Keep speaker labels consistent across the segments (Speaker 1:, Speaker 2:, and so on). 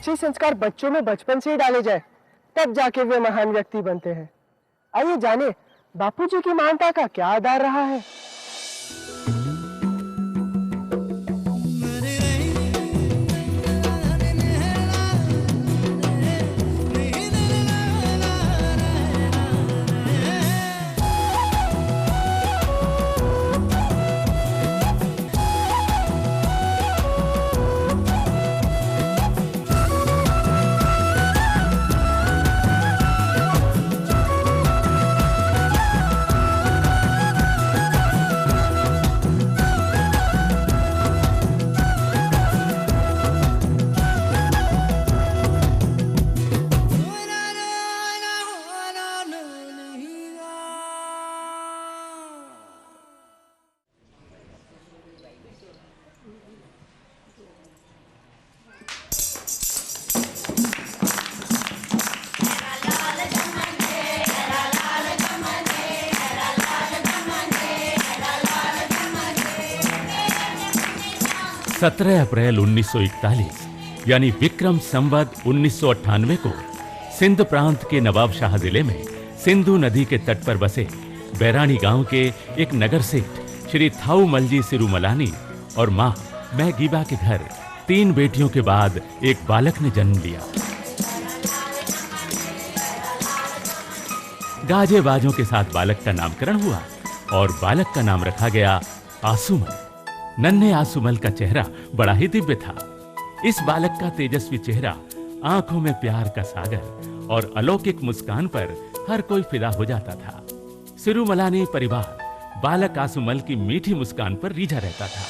Speaker 1: अच्छे संस्कार बच्चों में बचपन से ही डाले जाए, तब जाके वे महान व्यक्ति बनते हैं। आइए जाने बापूजी की महानता का क्या आधार रहा है।
Speaker 2: सत्रह अप्रैल 1941 यानी विक्रम संवत 1998 को सिंध प्रांत के नवाबशाह जिले में सिंधु नदी के तट पर बसे बैरानी गांव के एक नगर सेठ श्री थाऊमलजी सिरूमलानी और मां महगीबा के घर 3 बेटियों के बाद एक बालक ने जन्म लिया। गाजे बाजों के साथ बालक का नामकरण हुआ और बालक का नाम रखा गया आसूमल। नन्हे आसूमल का चेहरा बड़ा ही दिव्य था। इस बालक का तेजस्वी चेहरा, आंखों में प्यार का सागर और अलौकिक मुस्कान पर हर कोई फिदा हो जाता था। सिरूमलानी परिवार बालक आसूमल की मीठी मुस्कान पर रीझा रहता था,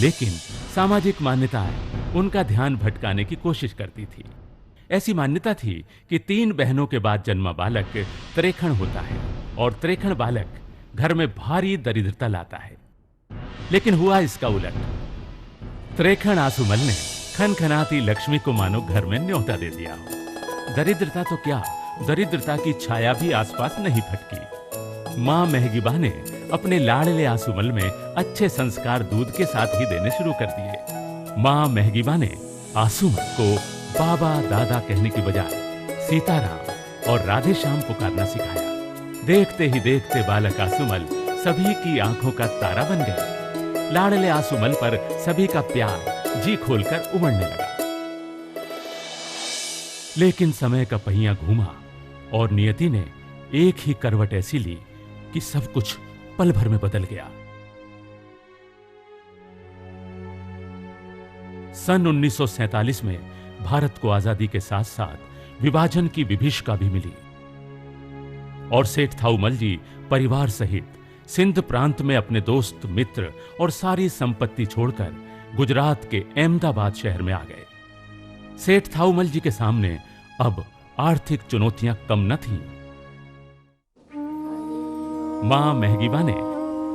Speaker 2: लेकिन सामाजिक मान्यताएं उनका ध्यान भटकाने की कोशिश करती थी। ऐसी मान्यता थी कि 3 बहनों के बाद जन्मा बालक त्रेखण होता है और त्रेखण बालक घर में भारी दरिद्रता लाता है। लेकिन हुआ इसका उलट। त्रेखण आसूमल ने खनखनाती लक्ष्मी को मानो घर में न्योता दे दिया हो। दरिद्रता तो क्या, दरिद्रता की छाया भी आसपास नहीं फटकी। मां महगीबा ने अपने लाडले आसूमल में अच्छे संस्कार दूध के साथ ही देने शुरू कर दिए। मां महगीबा ने आसूमल को बाबा दादा कहने की बजाय सीताराम और राधे श्याम पुकारना सिखाया। देखते ही देखते बालक आसूमल सभी की आंखों का तारा बन गया। लाडले आसूमल पर सभी का प्यार जी खोलकर उमड़ने लगा। लेकिन समय का पहिया घूमा और नियति ने एक ही करवट ऐसी ली कि सब कुछ पल भर में बदल गया। सन 1947 में भारत को आजादी के साथ साथ विभाजन की विभीषिका भी मिली और सेठ थाऊमलजी परिवार सहित सिंध प्रांत में अपने दोस्त मित्र और सारी संपत्ति छोड़कर गुजरात के अहमदाबाद शहर में आ गए। सेठ थाऊमलजी के सामने अब आर्थिक चुनौतियां कम न थीं। मां महगीबा ने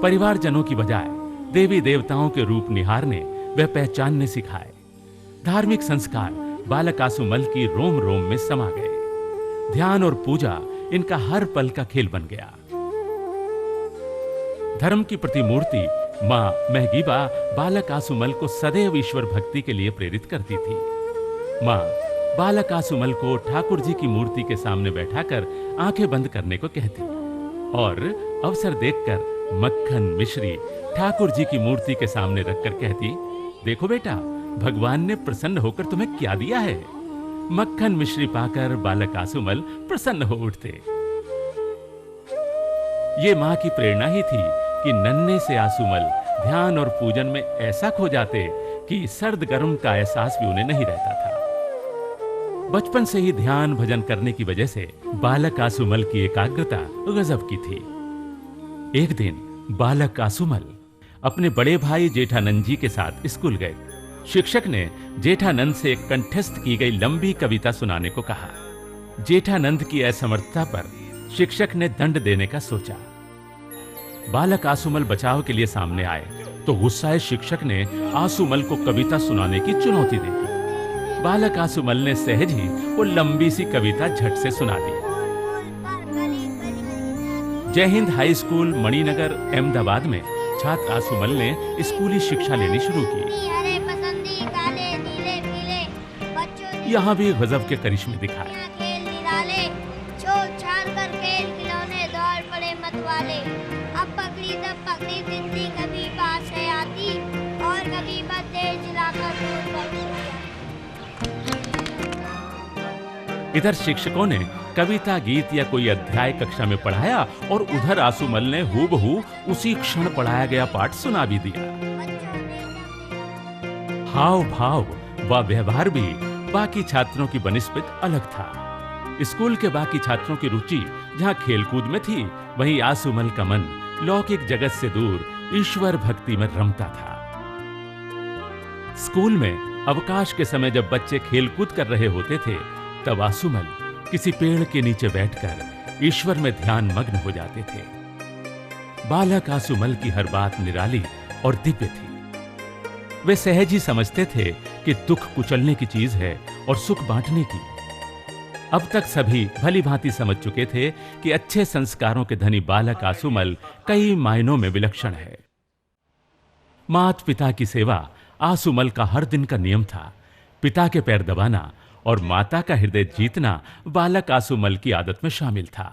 Speaker 2: परिवारजनों की बजाय देवी देवताओं के रूप निहारने व पहचानने सिखाए। धार्मिक संस्कार बालक आसूमल की रोम रोम में समा गए। ध्यान और पूजा इनका हर पल का खेल बन गया। धर्म की प्रतिमूर्ति मां महगीबा बालक आसूमल को सदैव ईश्वर भक्ति के लिए प्रेरित करती थी। मां बालक आसूमल को ठाकुर जी की मूर्ति के सामने बैठाकर आंखें बंद करने को कहती और अवसर देखकर मक्खन मिश्री ठाकुर जी की मूर्ति के सामने रखकर कहती, देखो बेटा, भगवान ने प्रसन्न होकर तुम्हें क्या दिया है। मक्खन मिश्री पाकर बालक आसूमल प्रसन्न हो उठते। ये मां की प्रेरणा ही थी कि नन्हे से आसूमल ध्यान और पूजन में ऐसा खो जाते कि सर्द गर्म का एहसास भी उन्हें नहीं रहता था। बचपन से ही ध्यान भजन करने की वजह से बालक आसूमल की एकाग्रता गजब की थी। एक दिन बालक आसूमल अपने बड़े भाई जेठानंद जी के साथ स्कूल गए। शिक्षक ने जेठानंद से कंठस्थ की गई लंबी कविता सुनाने को कहा। जेठानंद की असमर्थता पर शिक्षक ने दंड देने का सोचा। बालक आसूमल बचाव के लिए सामने आए तो गुस्साए शिक्षक ने आसूमल को कविता सुनाने की चुनौती दे दी। बालक आसूमल ने सहज ही वो लंबी सी कविता झट से सुना दी। जय हिंद हाई स्कूल मणिनगर अहमदाबाद में छात्र आसूमल ने स्कूली शिक्षा लेनी शुरू की। यहाँ भी गजब के करिश्मे दिखाए।
Speaker 3: खेल निराले, छोड़ छाड़ कर खेल खिलौने, दौड़ पड़े मत वाले। अब पकड़ी तब पकड़ी जिंदगी, कभी पास है आती और कभी बस तेज चलाकर दूर पकड़ी।
Speaker 2: इधर शिक्षकों ने कविता, गीत या कोई अध्याय कक्षा में पढ़ाया और उधर आसुमल ने हूबहू उसी क्षण पढ़ाया गया पाठ सुना भी दिया। हाव भाव व व्यवहार भी बाकी छात्रों की बनिस्बत अलग था। स्कूल के बाकी छात्रों की रुचि जहां खेलकूद में थी, वहीं आसुमल का मन लौकिक जगत से दूर ईश्वर भक्ति में रमता था। स्कूल में अवकाश के समय जब बच्चे खेलकूद कर रहे होते थे, तब आसुमल किसी पेड़ के नीचे बैठकर ईश्वर में ध्यान मग्न हो जाते थे। बालक आसुमल की हर बात निराली और दिव्य थी। वे सहज ही समझते थे कि दुख कुचलने की चीज है और सुख बांटने की। अब तक सभी भली भांति समझ चुके थे कि अच्छे संस्कारों के धनी बालक आसुमल कई मायनों में विलक्षण है। माता पिता की सेवा आसुमल का हर दिन का नियम था। पिता के पैर दबाना और माता का हृदय जीतना बालक आसुमल की आदत में शामिल था।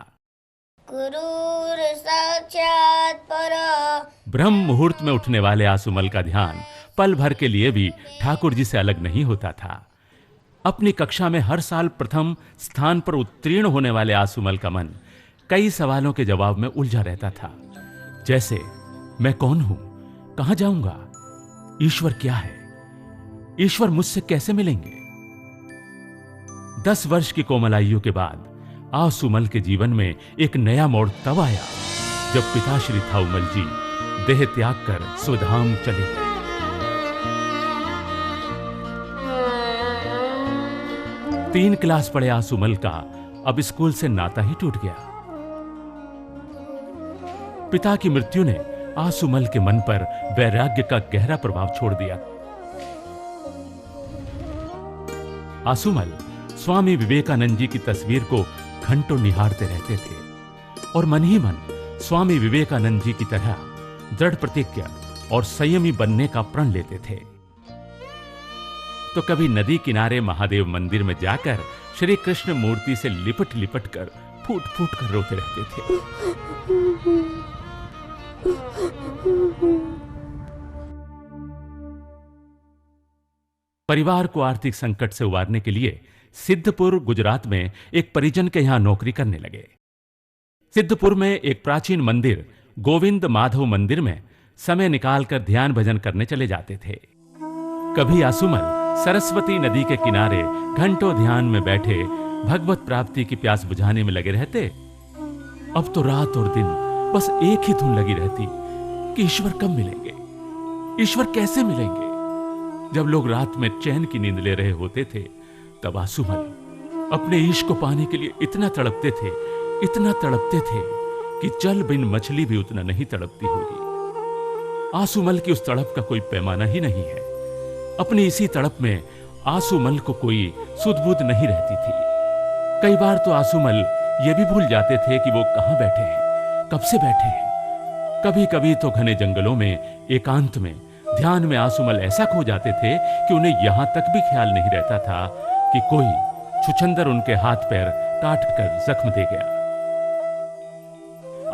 Speaker 3: गुरुर साक्षात परम।
Speaker 2: ब्रह्म मुहूर्त में उठने वाले आसुमल का ध्यान पल भर के लिए भी ठाकुर जी से अलग नहीं होता था। अपनी कक्षा में हर साल प्रथम स्थान पर उत्तीर्ण होने वाले आसुमल का मन कई सवालों के जवाब में उलझा रहता था। जैसे, मैं कौन हूं, कहां जाऊंगा, ईश्वर क्या है, ईश्वर मुझसे कैसे मिलेंगे। 10 वर्ष की कोमल के बाद आसुमल के जीवन में एक नया मोड़ तब आया जब पिता श्री थाउमल जी देह त्याग कर स्वधाम चले गए। 3 क्लास पढ़े आसुमल का अब स्कूल से नाता ही टूट गया। पिता की मृत्यु ने आसुमल के मन पर वैराग्य का गहरा प्रभाव छोड़ दिया। आसुमल स्वामी विवेकानंद जी की तस्वीर को घंटों निहारते रहते थे और मन ही मन स्वामी विवेकानंद जी की तरह दृढ़ प्रतिज्ञा और संयमी बनने का प्रण लेते थे। तो कभी नदी किनारे महादेव मंदिर में जाकर श्री कृष्ण मूर्ति से लिपट लिपट कर फूट फूट कर रोते रहते थे। परिवार को आर्थिक संकट से उबारने के लिए सिद्धपुर गुजरात में एक परिजन के यहां नौकरी करने लगे। सिद्धपुर में एक प्राचीन मंदिर गोविंद माधव मंदिर में समय निकालकर ध्यान भजन करने चले जाते थे। कभी आसुमल सरस्वती नदी के किनारे घंटों ध्यान में बैठे भगवत प्राप्ति की प्यास बुझाने में लगे रहते। अब तो रात और दिन बस एक ही धुन लगी रहती कि ईश्वर कब मिलेंगे, ईश्वर कैसे मिलेंगे। जब लोग रात में चैन की नींद ले रहे होते थे, तब आसुमल अपने ईश को पाने के लिए इतना तड़पते थे, इतना तड़पते थे कि जल बिन मछली भी उतना नहीं तड़पती होगी। आसुमल की उस तड़प का कोई पैमाना ही नहीं है। अपनी इसी तड़प में आसुमल को कोई सुध-बुध नहीं रहती थी। कई बार तो आसुमल ये भी भूल जाते थे कि वो कहां बैठे हैं, कब से बैठे हैं। कभी कभी तो घने जंगलों में एकांत में ध्यान में आसुमल ऐसा खो जाते थे कि उन्हें यहां तक भी ख्याल नहीं रहता था कि कोई छुछंदर उनके हाथ पैर काट कर जख्म दे गया।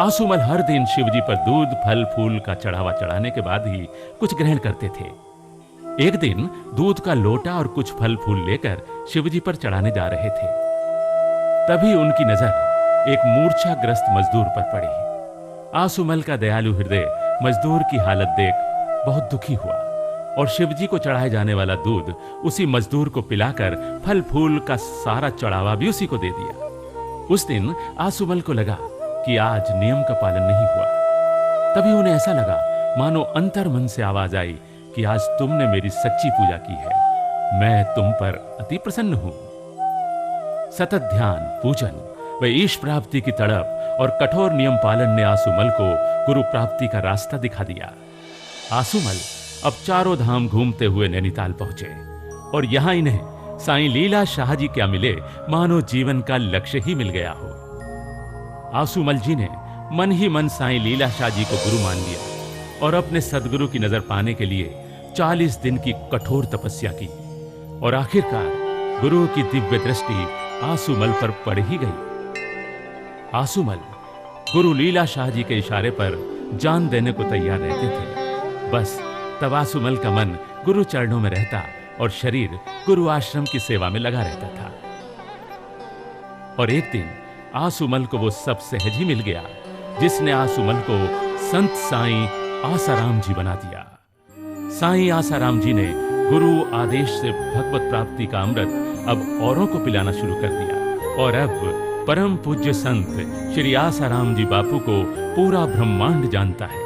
Speaker 2: आसुमल हर दिन शिवजी पर दूध, फल, फूल का चढ़ावा चढ़ाने के बाद ही कुछ ग्रहण करते थे। एक दिन दूध का लोटा और कुछ फल फूल लेकर शिवजी पर चढ़ाने जा रहे थे। तभी उनकी नजर एक मूर्छाग्रस्त मजदूर पर पड़ी। आसुमल का दयालु हृदय मजदूर की हालत देख बहुत दुखी हुआ और शिवजी को चढ़ाए जाने वाला दूध उसी मजदूर को पिलाकर फल फूल का सारा चढ़ावा भी उसी को दे दिया। उस दिन आसुमल को लगा कि आज नियम का पालन नहीं हुआ। तभी उन्हें ऐसा लगा मानो अंतर मन से आवाज आई कि आज तुमने मेरी सच्ची पूजा की है, मैं तुम पर अति प्रसन्न हूं। सतत ध्यान, पूजन व ईश प्राप्ति की तड़प और कठोर नियम पालन ने आसुमल को गुरु प्राप्ति का रास्ता दिखा दिया। आसुमल अब चारों धाम घूमते हुए नैनीताल पहुंचे और यहां इन्हें साईं लीला शाह जी क्या मिले मानो जीवन का लक्ष्य ही मिल गया हो। आसुमल जी ने मन ही मन साईं लीला शाह जी को गुरु मान लिया और अपने सदगुरु की नजर पाने के लिए 40 दिन की कठोर तपस्या की और आखिरकार गुरु की दिव्य दृष्टि आसुमल पर पड़ ही गई। आसुमल गुरु लीला शाह जी के इशारे पर जान देने को तैयार रहते थे। बस तब आसुमल का मन गुरु चरणों में रहता और शरीर गुरु आश्रम की सेवा में लगा रहता था। और एक दिन आसुमल को वो सब सहज ही मिल गया जिसने आसुमल को संत साईं आसाराम जी बना दिया। साईं आसाराम जी ने गुरु आदेश से भगवत प्राप्ति का अमृत अब औरों को पिलाना शुरू कर दिया और अब परम पूज्य संत श्री आसाराम जी बापू को पूरा ब्रह्मांड जानता है।